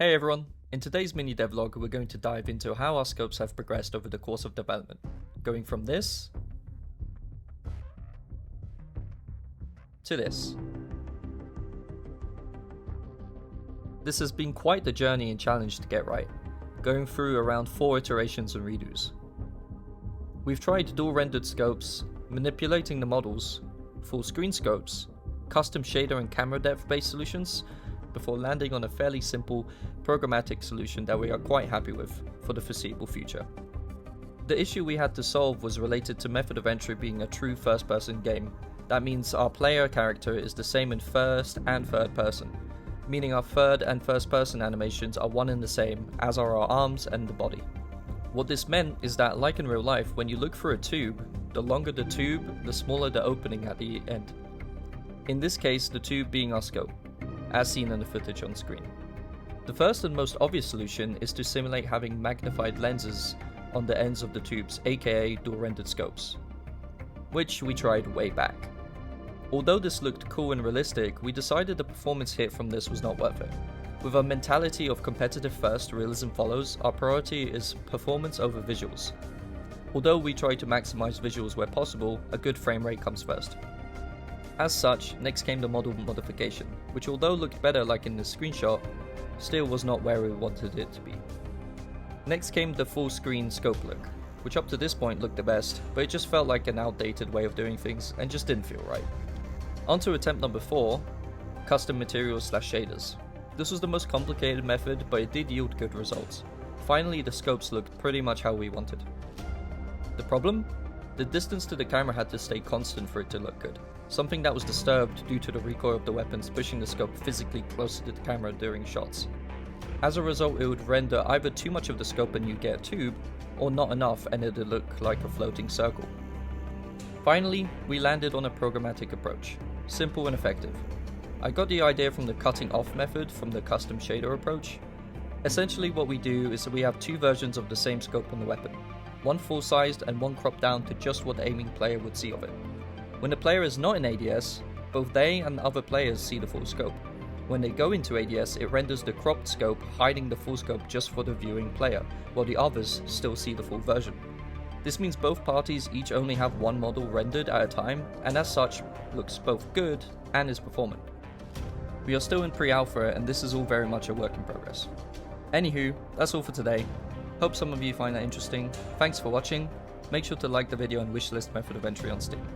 Hey everyone, in today's mini devlog we're going to dive into how our scopes have progressed over the course of development, going from this to this. This has been quite the journey and challenge to get right, going through around 4 iterations and redos. We've tried dual rendered scopes, manipulating the models, full screen scopes, custom shader and camera depth based solutions, before landing on a fairly simple programmatic solution that we are quite happy with for the foreseeable future. The issue we had to solve was related to method of entry being a true first person game. That means our player character is the same in first and third person, meaning our third and first person animations are one and the same, as are our arms and the body. What this meant is that, like in real life, when you look through a tube, the longer the tube, the smaller the opening at the end. In this case, the tube being our scope, as seen in the footage on screen. The first and most obvious solution is to simulate having magnified lenses on the ends of the tubes, aka dual rendered scopes, which we tried way back. Although this looked cool and realistic, we decided the performance hit from this was not worth it. With a mentality of competitive first, realism follows, our priority is performance over visuals. Although we try to maximize visuals where possible, a good frame rate comes first. As such, next came the model modification, which although looked better like in this screenshot, still was not where we wanted it to be. Next came the full screen scope look, which up to this point looked the best, but it just felt like an outdated way of doing things and just didn't feel right. On to attempt number 4, custom materials / shaders. This was the most complicated method, but it did yield good results. Finally, the scopes looked pretty much how we wanted. The problem? The distance to the camera had to stay constant for it to look good, something that was disturbed due to the recoil of the weapons pushing the scope physically closer to the camera during shots. As a result, it would render either too much of the scope and you'd get a tube, or not enough and it would look like a floating circle. Finally, we landed on a programmatic approach, simple and effective. I got the idea from the cutting off method from the custom shader approach. Essentially what we do is that we have 2 versions of the same scope on the weapon, one full-sized and one cropped down to just what the aiming player would see of it. When the player is not in ADS, both they and other players see the full scope. When they go into ADS, it renders the cropped scope, hiding the full scope just for the viewing player, while the others still see the full version. This means both parties each only have one model rendered at a time, and as such, looks both good and is performant. We are still in pre-alpha, and this is all very much a work in progress. Anywho, that's all for today. Hope some of you find that interesting. Thanks for watching. Make sure to like the video and wishlist method of entry on Steam.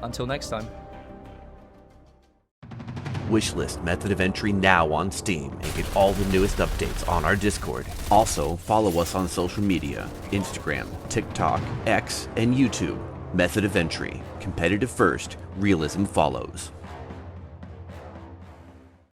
Until next time. Wishlist method of entry now on Steam and get all the newest updates on our Discord. Also, follow us on social media, Instagram, TikTok, X, and YouTube. Method of entry. Competitive first, realism follows.